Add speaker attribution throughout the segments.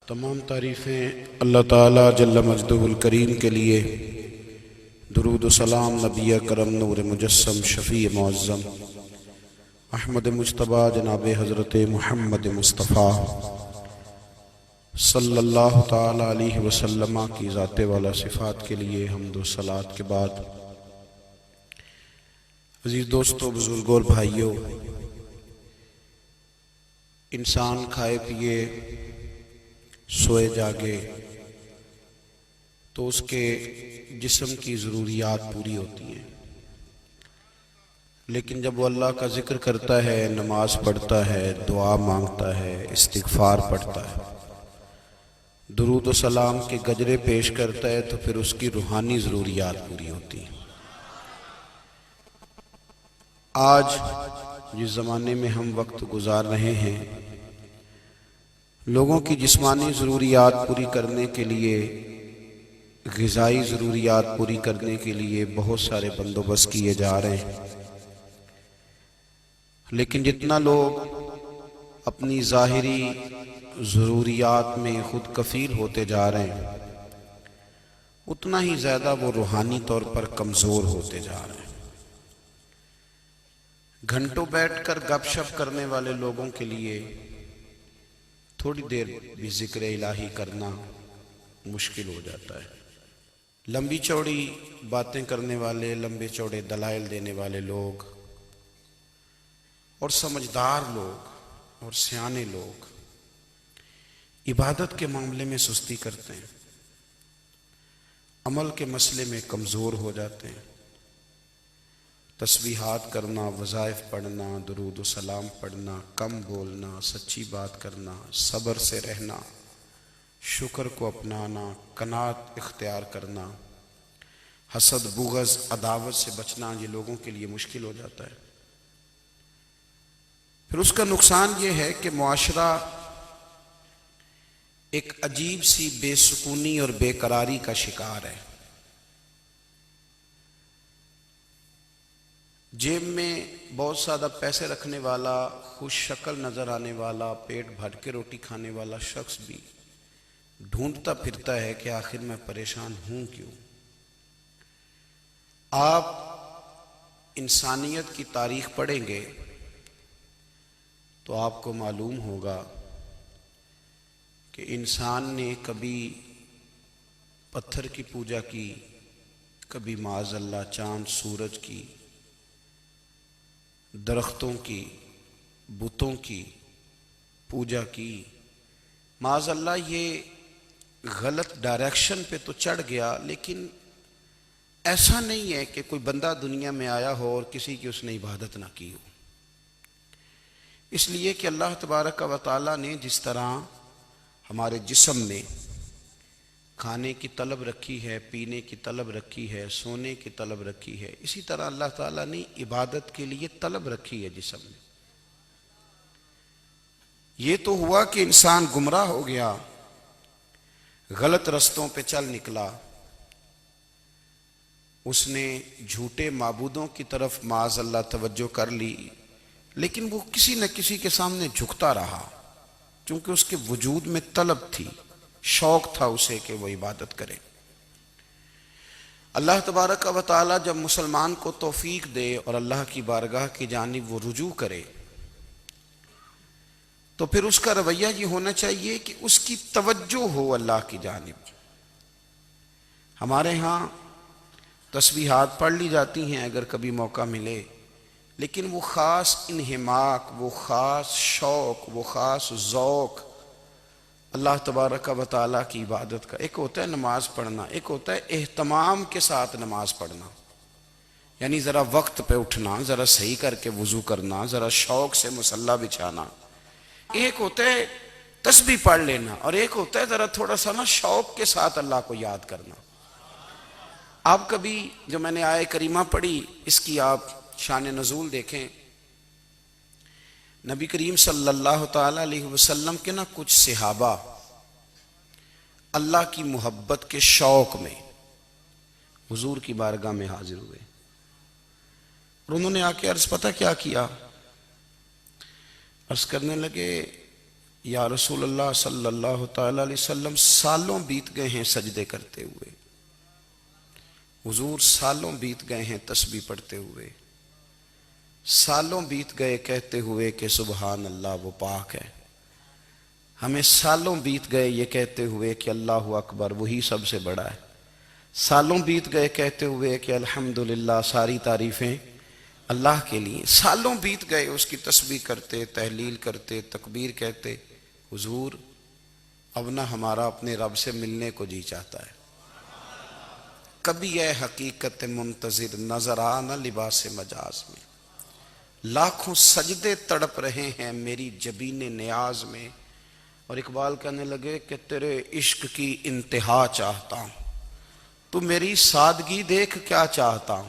Speaker 1: تمام تعریفیں اللہ تعالیٰ جل مجدہ الکریم کے لیے، درود و سلام نبی کرم نور مجسم شفیع معظم احمد مجتبیٰ جناب حضرت محمد مصطفیٰ صلی اللہ تعالیٰ علیہ وسلم کی ذات والا صفات کے لیے حمد و صلوات کے بعد، عزیز دوستو، بزرگوں اور بھائیوں، انسان کھائے پیے سوئے جاگے تو اس کے جسم کی ضروریات پوری ہوتی ہیں، لیکن جب وہ اللہ کا ذکر کرتا ہے، نماز پڑھتا ہے، دعا مانگتا ہے، استغفار پڑھتا ہے، درود و سلام کے گجرے پیش کرتا ہے، تو پھر اس کی روحانی ضروریات پوری ہوتی ہیں۔ آج جس زمانے میں ہم وقت گزار رہے ہیں، لوگوں کی جسمانی ضروریات پوری کرنے کے لیے، غذائی ضروریات پوری کرنے کے لیے بہت سارے بندوبست کیے جا رہے ہیں، لیکن جتنا لوگ اپنی ظاہری ضروریات میں خود کفیل ہوتے جا رہے ہیں، اتنا ہی زیادہ وہ روحانی طور پر کمزور ہوتے جا رہے ہیں۔ گھنٹوں بیٹھ کر گپ شپ کرنے والے لوگوں کے لیے تھوڑی دیر بھی ذکر الہی کرنا مشکل ہو جاتا ہے۔ لمبی چوڑی باتیں کرنے والے، لمبے چوڑے دلائل دینے والے لوگ اور سمجھدار لوگ اور سیانے لوگ عبادت کے معاملے میں سستی کرتے ہیں، عمل کے مسئلے میں کمزور ہو جاتے ہیں۔ تسبیحات کرنا، وظائف پڑھنا، درود و سلام پڑھنا، کم بولنا، سچی بات کرنا، صبر سے رہنا، شکر کو اپنانا، قناعت اختیار کرنا، حسد، بغض، عداوت سے بچنا، یہ لوگوں کے لیے مشکل ہو جاتا ہے۔ پھر اس کا نقصان یہ ہے کہ معاشرہ ایک عجیب سی بے سکونی اور بے قراری کا شکار ہے۔ جیب میں بہت زیادہ پیسے رکھنے والا، خوش شکل نظر آنے والا، پیٹ بھر کے روٹی کھانے والا شخص بھی ڈھونڈتا پھرتا ہے کہ آخر میں پریشان ہوں کیوں۔ آپ انسانیت کی تاریخ پڑھیں گے تو آپ کو معلوم ہوگا کہ انسان نے کبھی پتھر کی پوجا کی، کبھی معاذ اللہ چاند سورج کی، درختوں کی، بتوں کی پوجا کی۔ معاذ اللہ یہ غلط ڈائریکشن پہ تو چڑھ گیا، لیکن ایسا نہیں ہے کہ کوئی بندہ دنیا میں آیا ہو اور کسی کی اس نے عبادت نہ کی ہو۔ اس لیے کہ اللہ تبارک و تعالیٰ نے جس طرح ہمارے جسم میں کھانے کی طلب رکھی ہے، پینے کی طلب رکھی ہے، سونے کی طلب رکھی ہے، اسی طرح اللہ تعالیٰ نے عبادت کے لیے طلب رکھی ہے جسم میں۔ یہ تو ہوا کہ انسان گمراہ ہو گیا، غلط رستوں پہ چل نکلا، اس نے جھوٹے معبودوں کی طرف معاذ اللہ توجہ کر لی، لیکن وہ کسی نہ کسی کے سامنے جھکتا رہا، کیونکہ اس کے وجود میں طلب تھی، شوق تھا اسے کہ وہ عبادت کرے۔ اللہ تبارک و تعالی جب مسلمان کو توفیق دے اور اللہ کی بارگاہ کی جانب وہ رجوع کرے، تو پھر اس کا رویہ یہ ہونا چاہیے کہ اس کی توجہ ہو اللہ کی جانب۔ ہمارے ہاں تسبیحات پڑھ لی جاتی ہیں اگر کبھی موقع ملے، لیکن وہ خاص انہماک، وہ خاص شوق، وہ خاص ذوق اللہ تبارک و تعالیٰ کی عبادت کا، ایک ہوتا ہے نماز پڑھنا، ایک ہوتا ہے اہتمام کے ساتھ نماز پڑھنا، یعنی ذرا وقت پہ اٹھنا، ذرا صحیح کر کے وضو کرنا، ذرا شوق سے مصلی بچھانا۔ ایک ہوتا ہے تسبیح پڑھ لینا، اور ایک ہوتا ہے ذرا تھوڑا سا نا شوق کے ساتھ اللہ کو یاد کرنا۔ آپ کبھی جو میں نے آیہ کریمہ پڑھی، اس کی آپ شان نزول دیکھیں۔ نبی کریم صلی اللہ تعالیٰ علیہ وسلم کے نا کچھ صحابہ اللہ کی محبت کے شوق میں حضور کی بارگاہ میں حاضر ہوئے، اور انہوں نے آ کے عرض پتہ کیا کیا؟ عرض کرنے لگے، یا رسول اللہ صلی اللہ تعالی علیہ وسلم سالوں بیت گئے ہیں سجدے کرتے ہوئے، حضور سالوں بیت گئے ہیں تسبیح پڑھتے ہوئے، سالوں بیت گئے کہتے ہوئے کہ سبحان اللہ وہ پاک ہے، ہمیں سالوں بیت گئے یہ کہتے ہوئے کہ اللہ اکبر وہی سب سے بڑا ہے، سالوں بیت گئے کہتے ہوئے کہ الحمدللہ ساری تعریفیں اللہ کے لیے، سالوں بیت گئے اس کی تسبیح کرتے، تحلیل کرتے، تکبیر کہتے۔ حضور اب نہ ہمارا اپنے رب سے ملنے کو جی چاہتا ہے، کبھی اے حقیقت منتظر نظر آ نہ لباس مجاز میں، لاکھوں سجدے تڑپ رہے ہیں میری جبین نیاز میں۔ اور اقبال کہنے لگے کہ تیرے عشق کی انتہا چاہتا ہوں، تو میری سادگی دیکھ کیا چاہتا ہوں،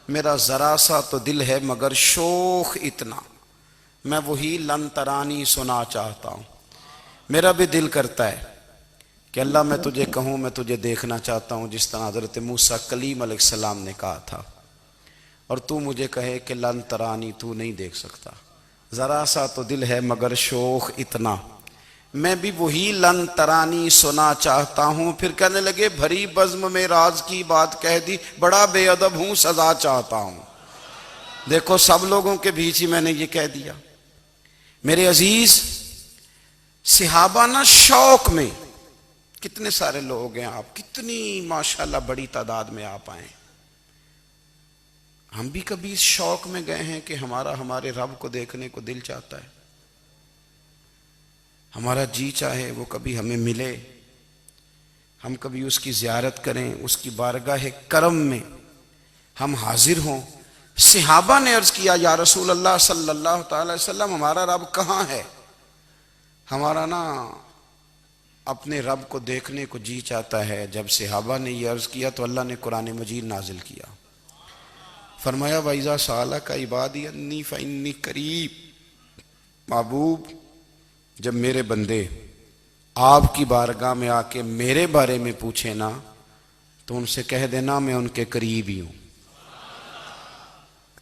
Speaker 1: میرا ذرا سا تو دل ہے مگر شوق اتنا، میں وہی لن ترانی سنا چاہتا ہوں۔ میرا بھی دل کرتا ہے کہ اللہ میں تجھے کہوں میں تجھے دیکھنا چاہتا ہوں، جس طرح حضرت موسیٰ کلیم علیہ السلام نے کہا تھا، اور تو مجھے کہے کہ لن ترانی تو نہیں دیکھ سکتا، ذرا سا تو دل ہے مگر شوق اتنا، میں بھی وہی لن ترانی سنا چاہتا ہوں۔ پھر کہنے لگے بھری بزم میں راز کی بات کہہ دی، بڑا بے ادب ہوں سزا چاہتا ہوں۔ دیکھو سب لوگوں کے بیچ ہی میں نے یہ کہہ دیا۔ میرے عزیز صحابہ نا شوق میں، کتنے سارے لوگ ہیں آپ، کتنی ماشاءاللہ بڑی تعداد میں آپ آئیں، ہم بھی کبھی اس شوق میں گئے ہیں کہ ہمارے رب کو دیکھنے کو دل چاہتا ہے، ہمارا جی چاہے وہ کبھی ہمیں ملے، ہم کبھی اس کی زیارت کریں، اس کی بارگاہ کرم میں ہم حاضر ہوں۔ صحابہ نے عرض کیا یا رسول اللہ صلی اللہ تعالی وسلم ہمارا رب کہاں ہے؟ ہمارا نا اپنے رب کو دیکھنے کو جی چاہتا ہے۔ جب صحابہ نے یہ عرض کیا تو اللہ نے قرآن مجید نازل کیا، فرمایا وَإِذَا سَأَلَكَ عِبَادِي أَنِّي فَإِنِّي قَرِيبٌ، محبوب جب میرے بندے آپ کی بارگاہ میں آ کے میرے بارے میں پوچھیں نا تو ان سے کہہ دینا میں ان کے قریب ہی ہوں،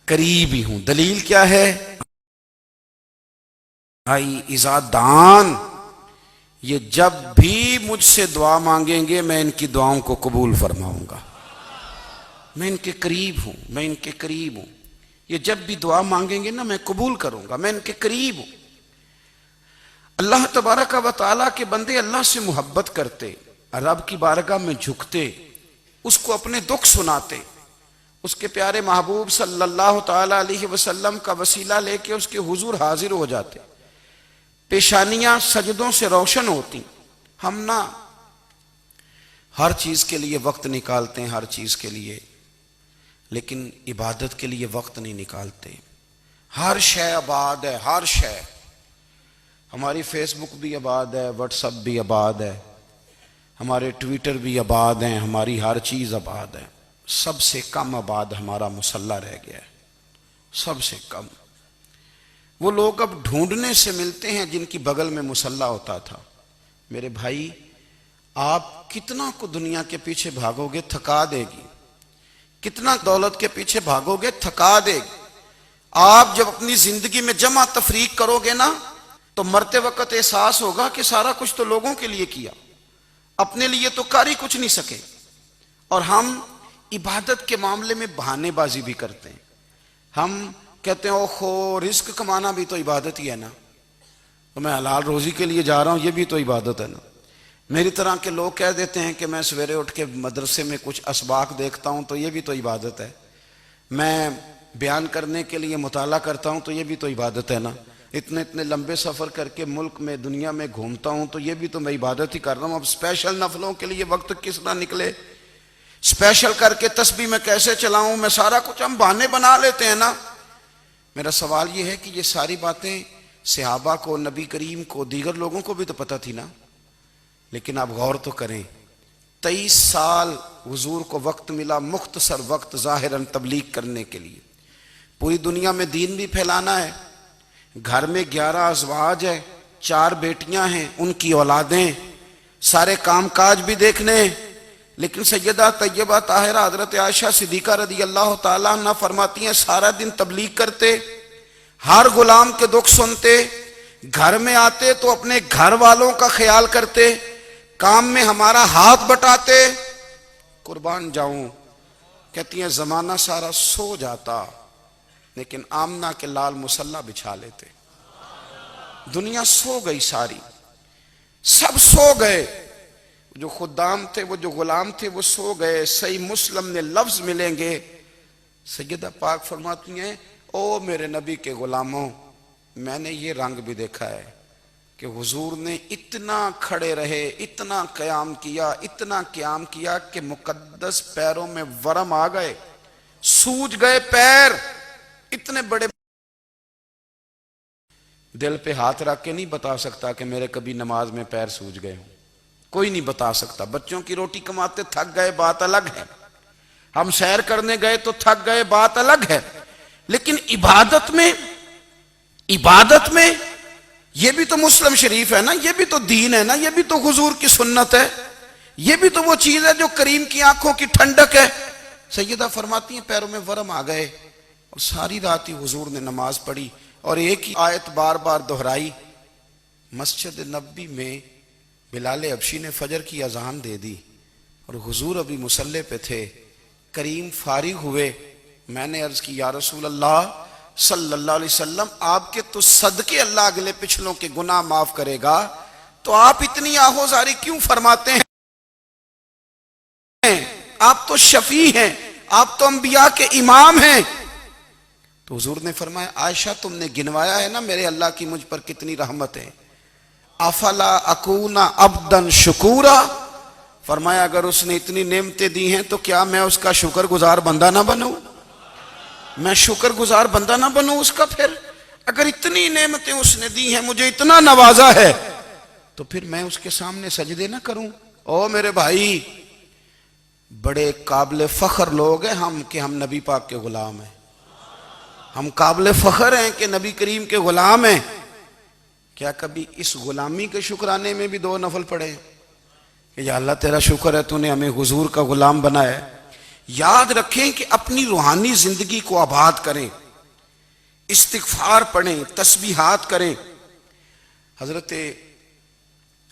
Speaker 1: قریب ہی ہوں۔ دلیل کیا ہے؟ بھائی اذا دان، یہ جب بھی مجھ سے دعا مانگیں گے میں ان کی دعاؤں کو قبول فرماؤں گا، میں ان کے قریب ہوں، میں ان کے قریب ہوں، یہ جب بھی دعا مانگیں گے نا میں قبول کروں گا، میں ان کے قریب ہوں۔ اللہ تبارک و تعالیٰ کے بندے اللہ سے محبت کرتے، رب کی بارگاہ میں جھکتے، اس کو اپنے دکھ سناتے، اس کے پیارے محبوب صلی اللہ تعالیٰ علیہ وسلم کا وسیلہ لے کے اس کے حضور حاضر ہو جاتے، پیشانیاں سجدوں سے روشن ہوتی۔ ہم نا ہر چیز کے لیے وقت نکالتے ہیں، ہر چیز کے لیے، لیکن عبادت کے لیے وقت نہیں نکالتے۔ ہر شے آباد ہے، ہر شے، ہماری فیس بک بھی آباد ہے، واٹس ایپ بھی آباد ہے، ہمارے ٹویٹر بھی آباد ہیں، ہماری ہر چیز آباد ہے، سب سے کم آباد ہمارا مصلی رہ گیا ہے، سب سے کم۔ وہ لوگ اب ڈھونڈنے سے ملتے ہیں جن کی بغل میں مصلی ہوتا تھا۔ میرے بھائی آپ کتنا کو دنیا کے پیچھے بھاگو گے تھکا دے گی، کتنا دولت کے پیچھے بھاگو گے تھکا دے گی۔ آپ جب اپنی زندگی میں جمع تفریق کرو گے نا تو مرتے وقت احساس ہوگا کہ سارا کچھ تو لوگوں کے لیے کیا، اپنے لیے تو کر ہی کچھ نہیں سکے۔ اور ہم عبادت کے معاملے میں بہانے بازی بھی کرتے ہیں، ہم کہتے ہیں اوہو رزق کمانا بھی تو عبادت ہی ہے نا، تو میں حلال روزی کے لیے جا رہا ہوں یہ بھی تو عبادت ہے نا۔ میری طرح کے لوگ کہہ دیتے ہیں کہ میں سویرے اٹھ کے مدرسے میں کچھ اسباق دیکھتا ہوں تو یہ بھی تو عبادت ہے، میں بیان کرنے کے لیے مطالعہ کرتا ہوں تو یہ بھی تو عبادت ہے نا، اتنے لمبے سفر کر کے ملک میں دنیا میں گھومتا ہوں تو یہ بھی تو میں عبادت ہی کر رہا ہوں۔ اب اسپیشل نفلوں کے لیے وقت کس طرح نکلے، اسپیشل کر کے تسبیح میں کیسے چلاؤں، میں سارا کچھ ہم بہانے بنا لیتے ہیں نا۔ میرا سوال یہ ہے کہ یہ ساری باتیں صحابہ کو، نبی کریم کو، دیگر لوگوں کو بھی تو پتہ تھی نا، لیکن آپ غور تو کریں 23 سال حضور کو وقت ملا، مختصر وقت ظاہراً تبلیغ کرنے کے لیے، پوری دنیا میں دین بھی پھیلانا ہے۔ گھر میں 11 ازواج ہے، 4 بیٹیاں ہیں، ان کی اولادیں، سارے کام کاج بھی دیکھنے ہیں، لیکن سیدہ طیبہ طاہرہ حضرت عائشہ صدیقہ رضی اللہ تعالیٰ عنہ فرماتی ہیں سارا دن تبلیغ کرتے، ہر غلام کے دکھ سنتے، گھر میں آتے تو اپنے گھر والوں کا خیال کرتے، کام میں ہمارا ہاتھ بٹاتے. قربان جاؤں، کہتی ہیں زمانہ سارا سو جاتا لیکن آمنہ کے لال مصلی بچھا لیتے. دنیا سو گئی ساری، سب سو گئے، جو خدام تھے، وہ جو غلام تھے، وہ سو گئے. صحیح مسلم میں لفظ ملیں گے، سیدہ پاک فرماتی ہیں او میرے نبی کے غلاموں، میں نے یہ رنگ بھی دیکھا ہے کہ حضور نے اتنا کھڑے رہے، اتنا قیام کیا، اتنا قیام کیا کہ مقدس پیروں میں ورم آ گئے، سوج گئے پیر. اتنے بڑے دل پہ ہاتھ رکھ کے نہیں بتا سکتا کہ میرے کبھی نماز میں پیر سوج گئے ہوں، کوئی نہیں بتا سکتا. بچوں کی روٹی کماتے تھک گئے بات الگ ہے، ہم سیر کرنے گئے تو تھک گئے بات الگ ہے، لیکن عبادت میں یہ بھی تو مسلم شریف ہے نا، یہ بھی تو دین ہے نا، یہ بھی تو حضور کی سنت ہے، یہ بھی تو وہ چیز ہے جو کریم کی آنکھوں کی ٹھنڈک ہے. سیدہ فرماتی ہیں پیروں میں ورم آ گئے اور ساری رات ہی حضور نے نماز پڑھی اور ایک ہی آیت بار بار دہرائی. مسجد نبوی میں بلال حبشی نے فجر کی اذان دے دی اور حضور ابھی مصلی پہ تھے. کریم فارغ ہوئے، میں نے عرض کی یا رسول اللہ صلی اللہ علیہ وسلم، آپ کے تو صدقے اللہ اگلے پچھلوں کے گناہ معاف کرے گا، تو آپ اتنی آہوزاری کیوں فرماتے ہیں؟ آپ تو شفیع ہیں، آپ تو انبیاء کے امام ہیں. تو حضور نے فرمایا عائشہ تم نے گنوایا ہے نا میرے اللہ کی مجھ پر کتنی رحمت ہے. افلا اکون عبدا شکورا، فرمایا اگر اس نے اتنی نعمتیں دی ہیں تو کیا میں اس کا شکر گزار بندہ نہ بنوں؟ میں شکر گزار بندہ نہ بنوں اس کا؟ پھر اگر اتنی نعمتیں اس نے دی ہیں، مجھے اتنا نوازا ہے، تو پھر میں اس کے سامنے سجدے نہ کروں؟ او میرے بھائی، بڑے قابل فخر لوگ ہیں ہم کہ ہم نبی پاک کے غلام ہیں. ہم قابل فخر ہیں کہ نبی کریم کے غلام ہیں. کیا کبھی اس غلامی کے شکرانے میں بھی 2 نفل پڑھے کہ یا اللہ تیرا شکر ہے تو نے ہمیں حضور کا غلام بنایا ہے؟ یاد رکھیں کہ اپنی روحانی زندگی کو آباد کریں، استغفار پڑھیں، تسبیحات کریں. حضرت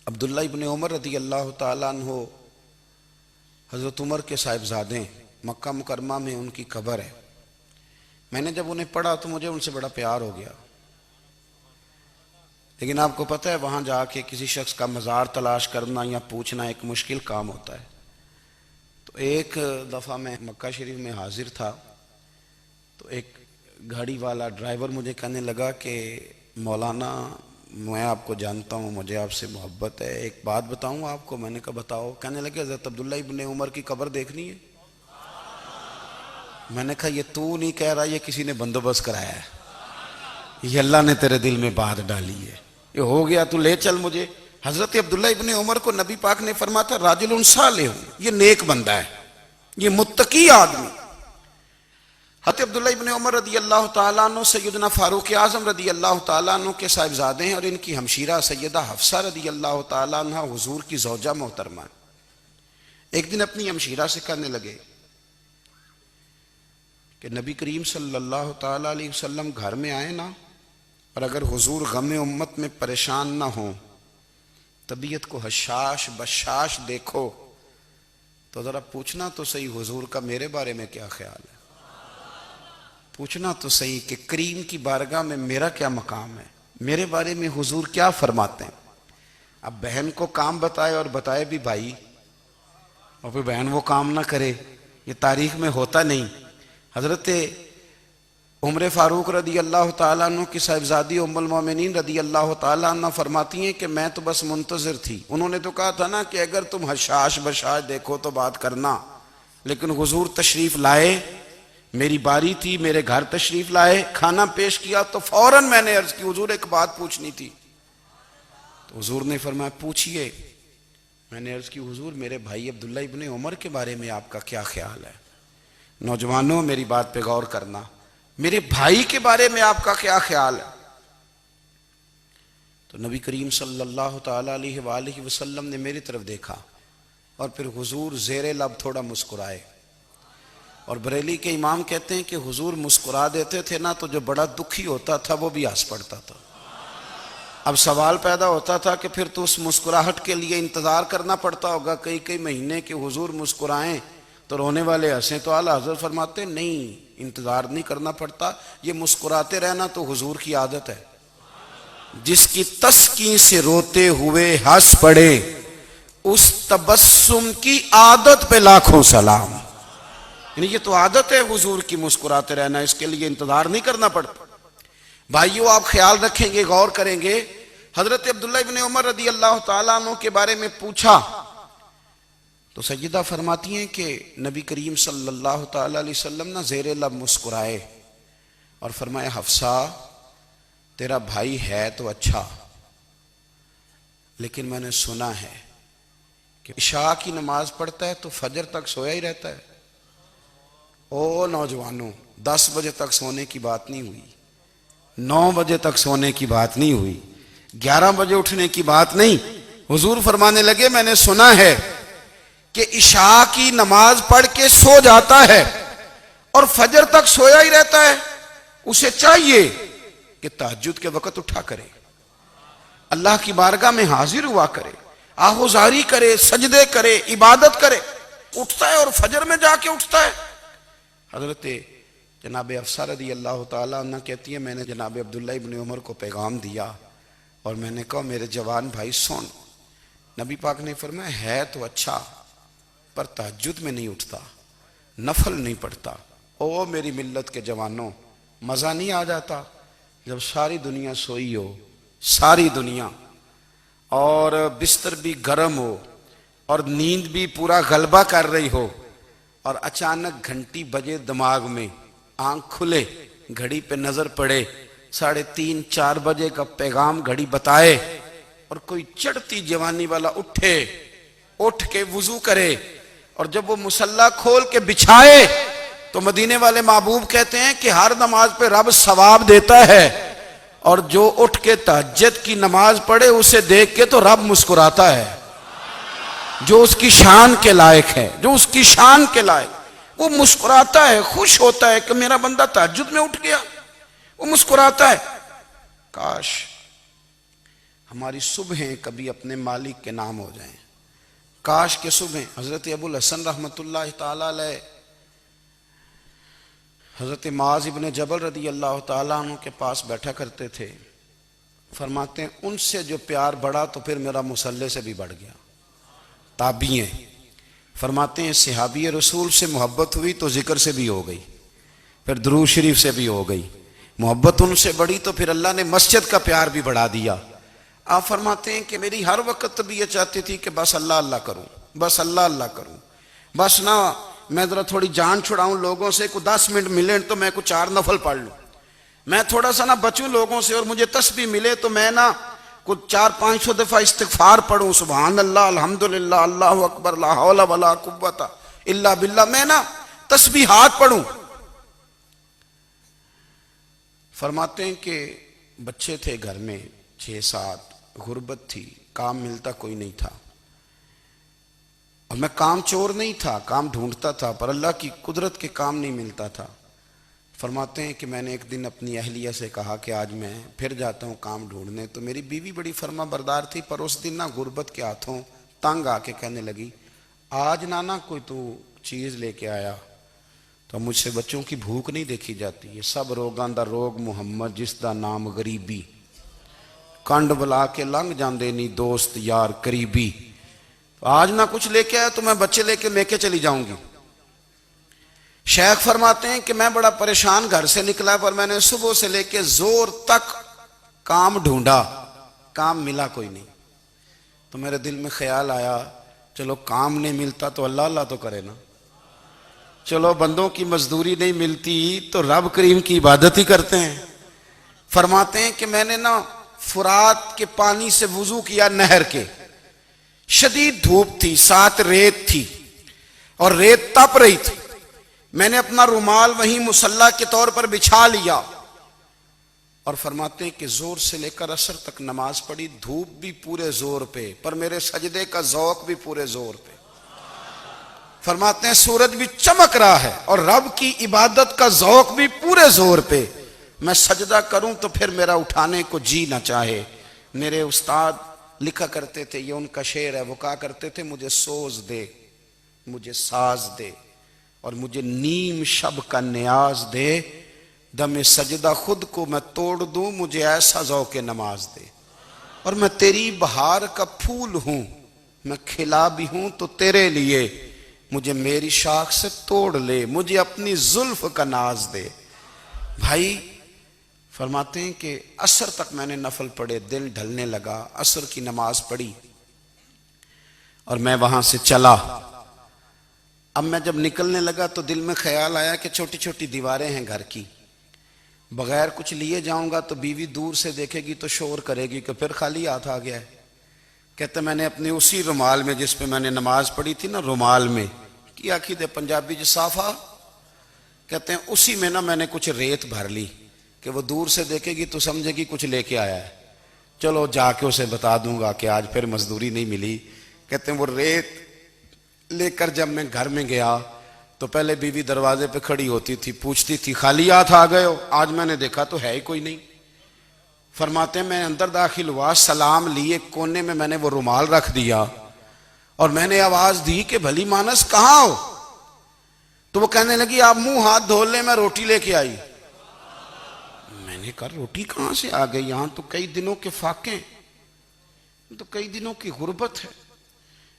Speaker 1: عبداللہ ابن عمر رضی اللہ تعالیٰ عنہ حضرت عمر کے صاحبزادے، مکہ مکرمہ میں ان کی قبر ہے. میں نے جب انہیں پڑھا تو مجھے ان سے بڑا پیار ہو گیا، لیکن آپ کو پتہ ہے وہاں جا کے کسی شخص کا مزار تلاش کرنا یا پوچھنا ایک مشکل کام ہوتا ہے. تو ایک دفعہ میں مکہ شریف میں حاضر تھا تو ایک گاڑی والا ڈرائیور مجھے کہنے لگا کہ مولانا میں آپ کو جانتا ہوں، مجھے آپ سے محبت ہے، ایک بات بتاؤں آپ کو؟ میں نے کہا بتاؤ. کہنے لگے حضرت عبداللہ ابن عمر کی قبر دیکھنی ہے. میں نے کہا یہ تو نہیں کہہ رہا، یہ کسی نے بندوبست کرایا ہے، یہ اللہ نے تیرے دل میں بات ڈالی ہے، یہ ہو گیا تو لے چل مجھے. حضرت عبداللہ ابن عمر کو نبی پاک نے فرمایا تھا راجل صالح، یہ نیک بندہ ہے، یہ متقی آدمی. حضرت عبداللہ ابن عمر رضی اللہ تعالیٰ عنہ سیدنا فاروق اعظم رضی اللہ تعالیٰ عنہ کے صاحبزادے ہیں اور ان کی ہمشیرہ سیدہ حفصہ رضی اللہ تعالیٰ عنہ حضور کی زوجہ محترمہ. ایک دن اپنی ہمشیرہ سے کہنے لگے کہ نبی کریم صلی اللہ تعالیٰ علیہ وسلم گھر میں آئے نا، اور اگر حضور غم امت میں پریشان نہ ہوں، طبیعت کو حشاش بشاش دیکھو، تو ذرا پوچھنا تو صحیح حضور کا میرے بارے میں کیا خیال ہے، پوچھنا تو صحیح کہ کریم کی بارگاہ میں میرا کیا مقام ہے، میرے بارے میں حضور کیا فرماتے ہیں. اب بہن کو کام بتائے اور بتائے بھی بھائی، اور پھر بہن وہ کام نہ کرے، یہ تاریخ میں ہوتا نہیں. حضرت عمر فاروق رضی اللہ تعالیٰ عنہ کی صاحبزادی ام المومنین رضی اللہ تعالیٰ عنہ فرماتی ہیں کہ میں تو بس منتظر تھی. انہوں نے تو کہا تھا نا کہ اگر تم حشاش بشاش دیکھو تو بات کرنا، لیکن حضور تشریف لائے، میری باری تھی، میرے گھر تشریف لائے، کھانا پیش کیا تو فوراً میں نے عرض کی حضور ایک بات پوچھنی تھی. تو حضور نے فرمایا پوچھئے. میں نے عرض کی حضور میرے بھائی عبداللہ ابن عمر کے بارے میں آپ کا کیا خیال ہے؟ نوجوانوں میری بات پہ غور کرنا، میرے بھائی کے بارے میں آپ کا کیا خیال ہے؟ تو نبی کریم صلی اللہ تعالیٰ علیہ وآلہ وسلم نے میری طرف دیکھا اور پھر حضور زیر لب تھوڑا مسکرائے. اور بریلی کے امام کہتے ہیں کہ حضور مسکرا دیتے تھے نا تو جو بڑا دکھی ہوتا تھا وہ بھی ہنس پڑتا تھا. اب سوال پیدا ہوتا تھا کہ پھر تو اس مسکراہٹ کے لیے انتظار کرنا پڑتا ہوگا کئی کئی مہینے کہ حضور مسکرائیں تو رونے والے ہنسیں، تو اعلیٰ حضرت فرماتے ہیں نہیں، انتظار نہیں کرنا پڑتا، یہ مسکراتے رہنا تو حضور کی عادت ہے۔ جس کی تسکین سے روتے ہوئے ہنس پڑے اس تبسم کی عادت پہ لاکھوں سلام۔ یعنی یہ تو عادت ہے حضور کی مسکراتے رہنا، اس کے لیے انتظار نہیں کرنا پڑتا۔ بھائیو آپ خیال رکھیں گے، غور کریں گے، حضرت عبداللہ ابن عمر رضی اللہ تعالیٰ عنہ کے بارے میں پوچھا تو سیدہ فرماتی ہیں کہ نبی کریم صلی اللہ تعالیٰ علیہ وسلم نہ زیر لب مسکرائے اور فرمایا حفصہ تیرا بھائی ہے تو اچھا، لیکن میں نے سنا ہے کہ عشاء کی نماز پڑھتا ہے تو فجر تک سویا ہی رہتا ہے۔ او نوجوانوں، 10 بجے تک سونے کی بات نہیں ہوئی، 9 بجے تک سونے کی بات نہیں ہوئی، 11 بجے اٹھنے کی بات نہیں۔ حضور فرمانے لگے میں نے سنا ہے کہ عشاء کی نماز پڑھ کے سو جاتا ہے اور فجر تک سویا ہی رہتا ہے، اسے چاہیے کہ تہجد کے وقت اٹھا کرے، اللہ کی بارگاہ میں حاضر ہوا کرے، آہوزاری کرے، سجدے کرے، عبادت کرے۔ اٹھتا ہے اور فجر میں جا کے اٹھتا ہے۔ حضرت جناب حفصہ رضی اللہ تعالیٰ عنہ کہتی ہے میں نے جناب عبداللہ ابن عمر کو پیغام دیا اور میں نے کہا میرے جوان بھائی سن، نبی پاک نے فرمایا ہے تو اچھا پر تہجد میں نہیں اٹھتا، نفل نہیں پڑھتا۔ او میری ملت کے جوانوں، مزہ نہیں آ جاتا جب ساری دنیا سوئی ہو، ساری دنیا، اور بستر بھی گرم ہو اور نیند بھی پورا غلبہ کر رہی ہو، اور اچانک گھنٹی بجے دماغ میں، آنکھ کھلے، گھڑی پہ نظر پڑے، 3:30 4 بجے کا پیغام گھڑی بتائے، اور کوئی چڑھتی جوانی والا اٹھ کے وضو کرے، اور جب وہ مصلی کھول کے بچھائے تو مدینے والے محبوب کہتے ہیں کہ ہر نماز پہ رب ثواب دیتا ہے، اور جو اٹھ کے تہجد کی نماز پڑھے اسے دیکھ کے تو رب مسکراتا ہے، جو اس کی شان کے لائق ہے، جو اس کی شان کے لائق، وہ مسکراتا ہے، خوش ہوتا ہے کہ میرا بندہ تہجد میں اٹھ گیا، وہ مسکراتا ہے۔ کاش ہماری صبحیں کبھی اپنے مالک کے نام ہو جائیں، کاش کے صبح۔ حضرت ابو الحسن رحمۃ اللہ تعالیٰ علیہ حضرت معاذ ابن جبل رضی اللہ تعالیٰ عنہ کے پاس بیٹھا کرتے تھے، فرماتے ہیں ان سے جو پیار بڑھا تو پھر میرا مصلی سے بھی بڑھ گیا۔ تابعی ہیں، فرماتے ہیں صحابی رسول سے محبت ہوئی تو ذکر سے بھی ہو گئی، پھر درود شریف سے بھی ہو گئی، محبت ان سے بڑھی تو پھر اللہ نے مسجد کا پیار بھی بڑھا دیا۔ آپ فرماتے ہیں کہ میری ہر وقت بھی یہ چاہتی تھی کہ بس اللہ اللہ کروں، بس اللہ اللہ کروں، بس نہ میں ذرا تھوڑی جان چھڑاؤں لوگوں سے، کوئی 10 منٹ ملے تو میں کچھ 4 نفل پڑھ لوں، میں تھوڑا سا نہ بچوں لوگوں سے، اور مجھے تسبیح ملے تو میں نہ کچھ 400-500 دفعہ استغفار پڑھوں، سبحان اللہ، الحمدللہ، اللہ اکبر، لا حول ولا قوت الا باللہ، میں نہ تسبیحات پڑھوں۔ فرماتے ہیں کہ بچے تھے گھر میں 6-7، غربت تھی، کام ملتا کوئی نہیں تھا، اور میں کام چور نہیں تھا، کام ڈھونڈتا تھا، پر اللہ کی قدرت کے کام نہیں ملتا تھا۔ فرماتے ہیں کہ میں نے ایک دن اپنی اہلیہ سے کہا کہ آج میں پھر جاتا ہوں کام ڈھونڈنے، تو میری بیوی بڑی فرما بردار تھی، پر اس دن نہ غربت کے ہاتھوں تنگ آ کے کہنے لگی آج نانا کوئی تو چیز لے کے آیا، تو مجھ سے بچوں کی بھوک نہیں دیکھی جاتی، یہ سب روگاں دا روگ محمد جس دا نام غریبی، کنڈ بلا کے لنگ جاندے نہیں دوست یار قریبی، آج نہ کچھ لے کے آیا تو میں بچے لے کے چلی جاؤں گی۔ شیخ فرماتے ہیں کہ میں بڑا پریشان گھر سے نکلا، پر میں نے صبح سے لے کے زور تک کام ڈھونڈا، کام ملا کوئی نہیں، تو میرے دل میں خیال آیا چلو کام نہیں ملتا تو اللہ اللہ تو کرے نا، چلو بندوں کی مزدوری نہیں ملتی تو رب کریم کی عبادت ہی کرتے ہیں۔ فرماتے ہیں کہ میں نے نا فرات کے پانی سے وضو کیا، نہر کے، شدید دھوپ تھی، ساتھ ریت تھی اور ریت تپ رہی تھی، میں نے اپنا رومال وہیں مصلی کے طور پر بچھا لیا، اور فرماتے ہیں کہ زور سے لے کر عصر تک نماز پڑھی، دھوپ بھی پورے زور پہ، پر میرے سجدے کا ذوق بھی پورے زور پہ۔ فرماتے ہیں سورج بھی چمک رہا ہے اور رب کی عبادت کا ذوق بھی پورے زور پہ، میں سجدہ کروں تو پھر میرا اٹھانے کو جی نہ چاہے، میرے استاد لکھا کرتے تھے، یہ ان کا شعر ہے، وہ کہا کرتے تھے مجھے سوز دے، مجھے ساز دے، اور مجھے نیم شب کا نیاز دے، دم سجدہ خود کو میں توڑ دوں، مجھے ایسا ذوق نماز دے۔ اور میں تیری بہار کا پھول ہوں، میں کھلا بھی ہوں تو تیرے لیے، مجھے میری شاخ سے توڑ لے، مجھے اپنی زلف کا ناز دے۔ بھائی فرماتے ہیں کہ عصر تک میں نے نفل پڑھے، دل ڈھلنے لگا، عصر کی نماز پڑھی اور میں وہاں سے چلا۔ اب میں جب نکلنے لگا تو دل میں خیال آیا کہ چھوٹی چھوٹی دیواریں ہیں گھر کی، بغیر کچھ لیے جاؤں گا تو بیوی دور سے دیکھے گی تو شور کرے گی کہ پھر خالی ہاتھ آ گیا ہے۔ کہتے میں نے اپنے اسی رومال میں جس پہ میں نے نماز پڑھی تھی نا، رومال میں کی آخی دے پنجابی صافہ کہتے ہیں، اسی میں نا میں نے کچھ ریت بھر لی کہ وہ دور سے دیکھے گی تو سمجھے گی کچھ لے کے آیا ہے، چلو جا کے اسے بتا دوں گا کہ آج پھر مزدوری نہیں ملی۔ کہتے ہیں وہ ریت لے کر جب میں گھر میں گیا تو پہلے بیوی دروازے پہ کھڑی ہوتی تھی، پوچھتی تھی خالی ہاتھ آ گئے ہو؟ آج میں نے دیکھا تو ہے ہی کوئی نہیں۔ فرماتے ہیں میں اندر داخل ہوا، سلام لیے، کونے میں نے وہ رومال رکھ دیا اور میں نے آواز دی کہ بھلی مانس کہاں ہو؟ تو وہ کہنے لگی آپ منہ ہاتھ دھو لیں، میں روٹی لے کے آئی۔ میں نے کہا روٹی کہاں سے آ گئی؟ یہاں تو کئی دنوں کے فاقے، تو کئی دنوں کی غربت ہے،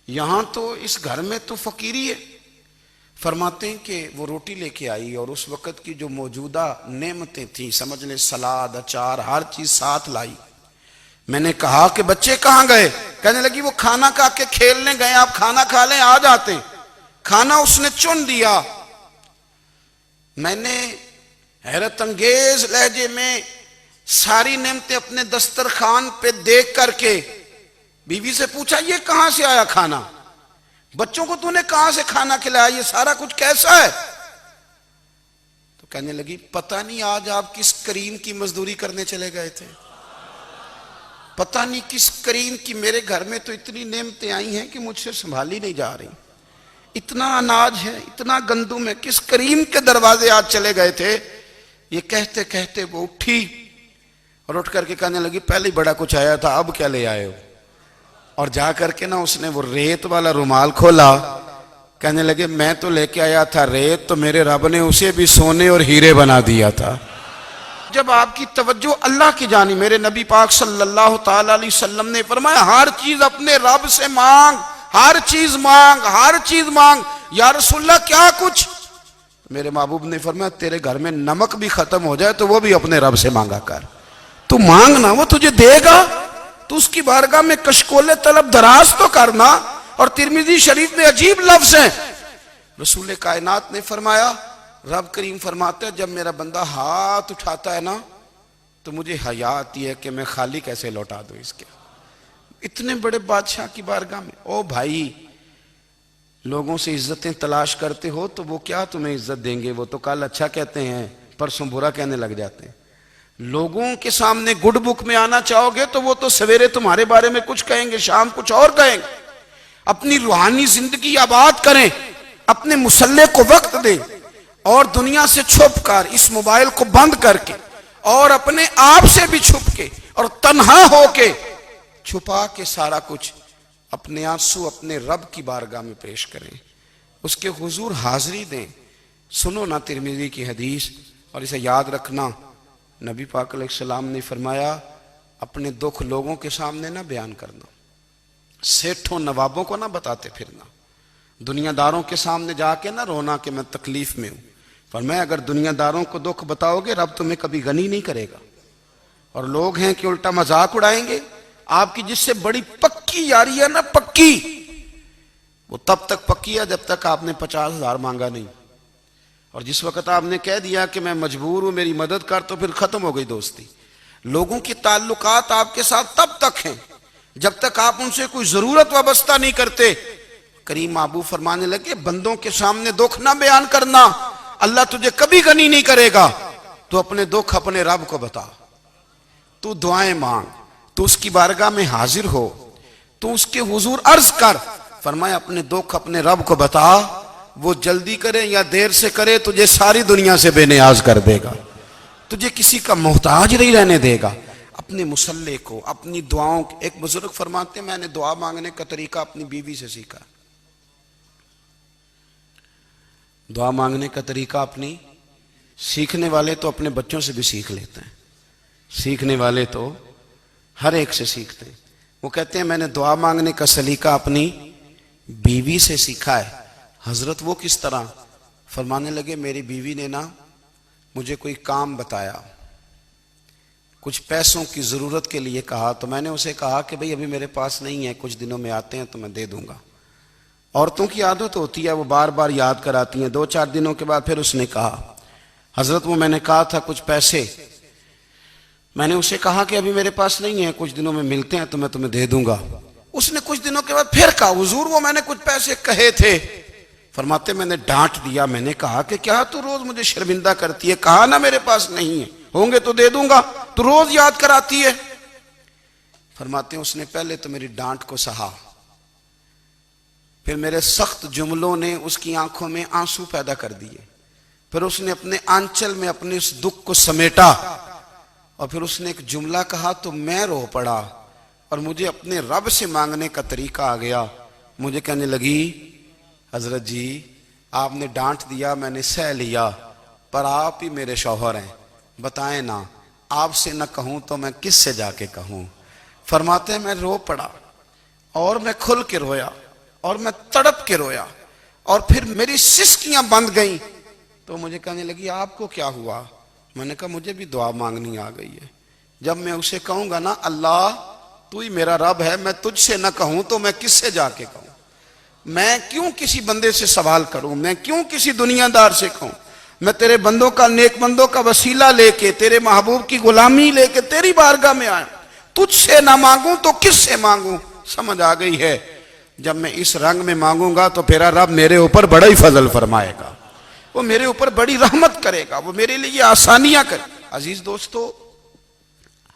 Speaker 1: یہاں تو اس گھر میں تو فقیری ہے۔ فرماتے ہیں کہ وہ روٹی لے کے آئی اور اس وقت کی جو موجودہ نعمتیں تھیں، سمجھ لیں سلاد، اچار، ہر چیز ساتھ لائی۔ میں نے کہا کہ بچے کہاں گئے؟ کہنے لگی وہ کھانا کھا کے کھیلنے گئے، آپ کھانا کھا لیں آ جاتے۔ کھانا اس نے چن دیا۔ میں نے حیرت انگیز لہجے میں ساری نعمتیں اپنے دسترخوان پہ دیکھ کر کے بیوی سے پوچھا یہ کہاں سے آیا کھانا؟ بچوں کو تو نے کہاں سے کھانا کھلایا؟ یہ سارا کچھ کیسا ہے؟ تو کہنے لگی پتہ نہیں آج آپ کس کریم کی مزدوری کرنے چلے گئے تھے، پتہ نہیں کس کریم کی، میرے گھر میں تو اتنی نعمتیں آئی ہیں کہ مجھ سے سنبھالی نہیں جا رہی، اتنا اناج ہے، اتنا گندم ہے، کس کریم کے دروازے آج چلے گئے تھے؟ یہ کہتے کہتے وہ اٹھی اور اٹھ کر کے کہنے لگی پہلے بڑا کچھ آیا تھا، اب کیا لے آئے ہو؟ اور جا کر کے نا اس نے وہ ریت والا رومال کھولا، کہنے لگے میں تو لے کے آیا تھا ریت، تو میرے رب نے اسے بھی سونے اور ہیرے بنا دیا تھا۔ جب آپ کی توجہ اللہ کی جانب، میرے نبی پاک صلی اللہ تعالی علیہ وسلم نے فرمایا ہر چیز اپنے رب سے مانگ، ہر چیز مانگ، ہر چیز مانگ۔ یا رسول اللہ کیا کچھ؟ میرے محبوب نے فرمایا تیرے گھر میں نمک بھی ختم ہو جائے تو وہ بھی اپنے رب سے مانگا کر، تو مانگنا وہ تجھے دے گا، تو اس کی بارگاہ میں کشکول طلب دراز تو کرنا۔ اور ترمذی شریف میں عجیب لفظ ہیں، رسول کائنات نے فرمایا، رب کریم فرماتا ہے جب میرا بندہ ہاتھ اٹھاتا ہے نا تو مجھے حیا آتی ہے کہ میں خالی کیسے لوٹا دوں اس کے، اتنے بڑے بادشاہ کی بارگاہ میں۔ او بھائی لوگوں سے عزتیں تلاش کرتے ہو تو وہ کیا تمہیں عزت دیں گے؟ وہ تو کل اچھا کہتے ہیں پرسوں برا کہنے لگ جاتے ہیں۔ لوگوں کے سامنے گڈ بک میں آنا چاہو گے تو وہ تو سویرے تمہارے بارے میں کچھ کہیں گے، شام کچھ اور کہیں گے۔ اپنی روحانی زندگی آباد کریں، اپنے مصلح کو وقت دیں، اور دنیا سے چھپ کر اس موبائل کو بند کر کے اور اپنے آپ سے بھی چھپ کے اور تنہا ہو کے چھپا کے سارا کچھ اپنے آنسو اپنے رب کی بارگاہ میں پیش کریں، اس کے حضور حاضری دیں۔ سنو نا ترمذی کی حدیث، اور اسے یاد رکھنا، نبی پاک علیہ السلام نے فرمایا اپنے دکھ لوگوں کے سامنے نہ بیان کرنا، سیٹھوں نوابوں کو نہ بتاتے پھرنا، دنیا داروں کے سامنے جا کے نہ رونا کہ میں تکلیف میں ہوں۔ فرمایا اگر دنیا داروں کو دکھ بتاؤ گے رب تمہیں کبھی غنی نہیں کرے گا، اور لوگ ہیں کہ الٹا مذاق اڑائیں گے۔ آپ کی جس سے بڑی پکی یاری ہے نا، پکی، وہ تب تک پکی ہے جب تک آپ نے 50,000 مانگا نہیں، اور جس وقت آپ نے کہہ دیا کہ میں مجبور ہوں میری مدد کر تو پھر ختم ہو گئی دوستی۔ لوگوں کے تعلقات آپ کے ساتھ تب تک ہیں جب تک آپ ان سے کوئی ضرورت وابستہ نہیں کرتے۔ کریم محبوب فرمانے لگے بندوں کے سامنے دکھ نہ بیان کرنا، اللہ تجھے کبھی غنی نہیں کرے گا، تو اپنے دکھ اپنے رب کو بتا، تو دعائیں مانگ، تو اس کی بارگاہ میں حاضر ہو، تو اس کے حضور عرض کر۔ فرمایا اپنے دکھ اپنے رب کو بتا، وہ جلدی کرے یا دیر سے کرے تجھے ساری دنیا سے بے نیاز کر دے گا، تجھے کسی کا محتاج نہیں رہنے دے گا۔ اپنے مسلح کو، اپنی دعاؤں کو. ایک بزرگ فرماتے ہیں میں نے دعا مانگنے کا طریقہ اپنی بیوی سے سیکھا. دعا مانگنے کا طریقہ اپنی، سیکھنے والے تو اپنے بچوں سے بھی سیکھ لیتے ہیں، سیکھنے والے تو ہر ایک سے سیکھتے ہیں. وہ کہتے ہیں میں نے دعا مانگنے کا سلیقہ اپنی بیوی سے سیکھا ہے. حضرت وہ کس طرح؟ فرمانے لگے میری بیوی نے نا مجھے کوئی کام بتایا، کچھ پیسوں کی ضرورت کے لیے کہا، تو میں نے اسے کہا کہ بھئی ابھی میرے پاس نہیں ہے، کچھ دنوں میں آتے ہیں تو میں دے دوں گا. عورتوں کی عادت ہوتی ہے وہ بار بار یاد کراتی ہیں. 2-4 دنوں کے بعد پھر اس نے کہا حضرت وہ میں نے کہا تھا کچھ پیسے، میں نے اسے کہا کہ ابھی میرے پاس نہیں ہے، کچھ دنوں میں ملتے ہیں تو میں تمہیں دے دوں گا. اس نے کچھ دنوں کے بعد پھر کہا حضور وہ میں نے کچھ پیسے کہے تھے. فرماتے میں نے ڈانٹ دیا، میں نے کہا کہ کیا تو روز مجھے شرمندہ کرتی ہے، کہا نا میرے پاس نہیں ہے، ہوں گے تو دے دوں گا، تو روز یاد کراتی ہے. فرماتے ہیں اس نے پہلے تو میری ڈانٹ کو سہا، پھر میرے سخت جملوں نے اس کی آنکھوں میں آنسو پیدا کر دیے، پھر اس نے اپنے آنچل میں اپنے اس دکھ کو سمیٹا، اور پھر اس نے ایک جملہ کہا تو میں رو پڑا، اور مجھے اپنے رب سے مانگنے کا طریقہ آ گیا. مجھے کہنے لگی حضرت جی آپ نے ڈانٹ دیا میں نے سہ لیا، پر آپ ہی میرے شوہر ہیں، بتائیں نا آپ سے نہ کہوں تو میں کس سے جا کے کہوں. فرماتے ہیں میں رو پڑا، اور میں کھل کے رویا، اور میں تڑپ کے رویا، اور پھر میری سسکیاں بند گئیں. تو مجھے کہنے لگی آپ کو کیا ہوا؟ میں نے کہا مجھے بھی دعا مانگنی آ گئی ہے. جب میں اسے کہوں گا نا اللہ تو ہی میرا رب ہے، میں تجھ سے نہ کہوں تو میں کس سے جا کے کہوں؟ میں کیوں کسی بندے سے سوال کروں؟ میں کیوں کسی دنیا دار سے کہوں؟ میں تیرے بندوں کا، نیک بندوں کا وسیلہ لے کے، تیرے محبوب کی غلامی لے کے تیری بارگاہ میں آیا، تجھ سے نہ مانگوں تو کس سے مانگوں؟ سمجھ آ گئی ہے. جب میں اس رنگ میں مانگوں گا تو پھر رب میرے اوپر بڑا ہی فضل فرمائے گا، وہ میرے اوپر بڑی رحمت کرے گا، وہ میرے لیے آسانیاں کرے. عزیز دوستو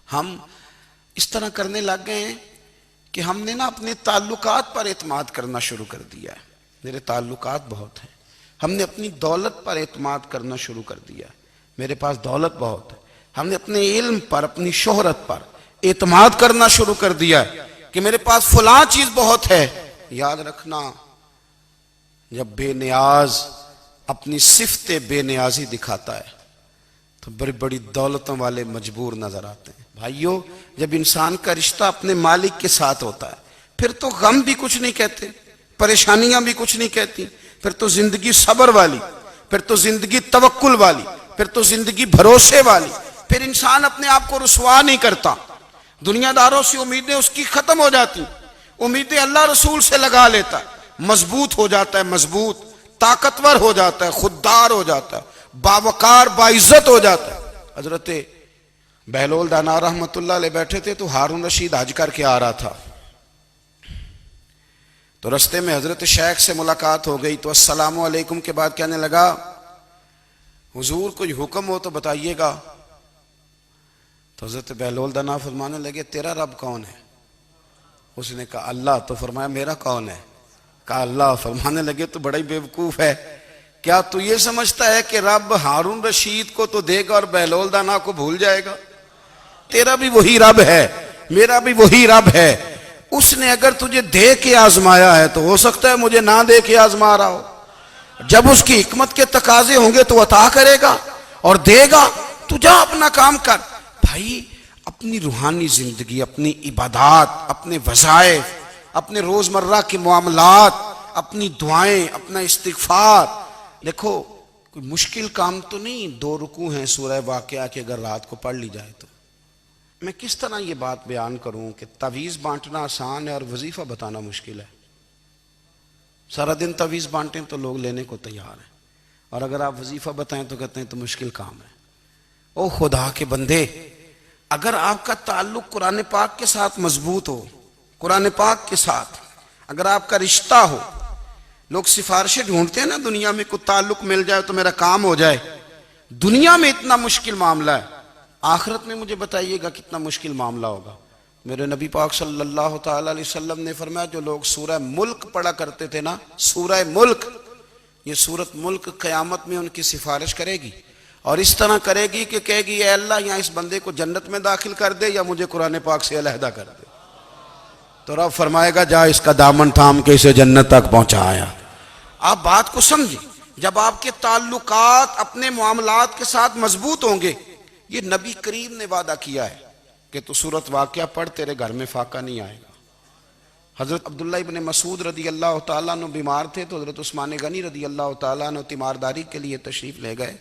Speaker 1: ہم اس طرح کرنے لگ گئے ہیں کہ ہم نے نا اپنے تعلقات پر اعتماد کرنا شروع کر دیا ہے. میرے تعلقات بہت ہیں. ہم نے اپنی دولت پر اعتماد کرنا شروع کر دیا ہے، میرے پاس دولت بہت ہے. ہم نے اپنے علم پر، اپنی شہرت پر اعتماد کرنا شروع کر دیا ہے کہ میرے پاس فلاں چیز بہت ہے. یاد رکھنا جب بے نیاز اپنی صفت بے نیازی دکھاتا ہے تو بڑی بڑی دولتوں والے مجبور نظر آتے ہیں. بھائیو جب انسان کا رشتہ اپنے مالک کے ساتھ ہوتا ہے پھر تو غم بھی کچھ نہیں کہتے، پریشانیاں بھی کچھ نہیں کہتی، پھر تو زندگی صبر والی، پھر تو زندگی توکل والی، پھر تو زندگی بھروسے والی. پھر انسان اپنے آپ کو رسوا نہیں کرتا، دنیا داروں سے امیدیں اس کی ختم ہو جاتی، امیدیں اللہ رسول سے لگا لیتا ہے، مضبوط ہو جاتا ہے، مضبوط، طاقتور ہو جاتا ہے، خوددار ہو جاتا ہے، باوقار باعزت ہو جاتا ہے. حضرت بہلول دانا رحمت اللہ علیہ بیٹھے تھے تو ہارون رشید حج کر کے آ رہا تھا، تو رستے میں حضرت شیخ سے ملاقات ہو گئی تو السلام علیکم کے بعد کہنے لگا حضور کوئی حکم ہو تو بتائیے گا. تو حضرت بہلول دانا فرمانے لگے تیرا رب کون ہے؟ اس نے کہا اللہ. تو فرمایا میرا کون ہے؟ کہا اللہ. فرمانے لگے تو بڑا ہی بیوقوف ہے، کیا تو یہ سمجھتا ہے کہ رب ہارون رشید کو تو دے گا اور بہلول دانا کو بھول جائے گا؟ تیرا بھی وہی رب ہے، میرا بھی وہی رب ہے. اس نے اگر تجھے دے کے آزمایا ہے تو ہو سکتا ہے مجھے نہ دے کے آزما رہا ہو. جب اس کی حکمت کے تقاضے ہوں گے تو عطا کرے گا اور دے گا. تو جا اپنا کام کر. بھائی اپنی روحانی زندگی، اپنی عبادات، اپنے وظائف، اپنے روزمرہ کے معاملات، اپنی دعائیں، اپنا استغفار. دیکھو کوئی مشکل کام تو نہیں، 2 رکوع ہیں سورہ واقعہ کے اگر رات کو پڑھ لی جائے تو. میں کس طرح یہ بات بیان کروں کہ تعویذ بانٹنا آسان ہے اور وظیفہ بتانا مشکل ہے. سارا دن تعویذ بانٹیں تو لوگ لینے کو تیار ہیں، اور اگر آپ وظیفہ بتائیں تو کہتے ہیں تو مشکل کام ہے. او خدا کے بندے، اگر آپ کا تعلق قرآن پاک کے ساتھ مضبوط ہو، قرآن پاک کے ساتھ اگر آپ کا رشتہ ہو، لوگ سفارشیں ڈھونڈتے ہیں نا دنیا میں، کوئی تعلق مل جائے تو میرا کام ہو جائے. دنیا میں اتنا مشکل معاملہ ہے، آخرت میں مجھے بتائیے گا کتنا مشکل معاملہ ہوگا. میرے نبی پاک صلی اللہ تعالی علیہ وسلم نے فرمایا جو لوگ سورہ ملک پڑھا کرتے تھے نا، سورہ ملک، یہ سورت ملک قیامت میں ان کی سفارش کرے گی. اور اس طرح کرے گی کہ کہے گی اے اللہ یہاں اس بندے کو جنت میں داخل کر دے یا مجھے قرآن پاک سے علیحدہ کر دے، تو رب فرمائے گا جا اس کا دامن تھام کے اسے جنت تک پہنچایا۔ آپ بات کو سمجھیں، جب آپ کے تعلقات اپنے معاملات کے ساتھ مضبوط ہوں گے، یہ نبی کریم نے وعدہ کیا ہے کہ تو سورت واقعہ پڑھ تیرے گھر میں فاقہ نہیں آئے گا۔ حضرت عبداللہ ابن مسعود رضی اللہ تعالیٰ عنہ بیمار تھے تو حضرت عثمان غنی رضی اللہ تعالیٰ عنہ تیمارداری کے لیے تشریف لے گئے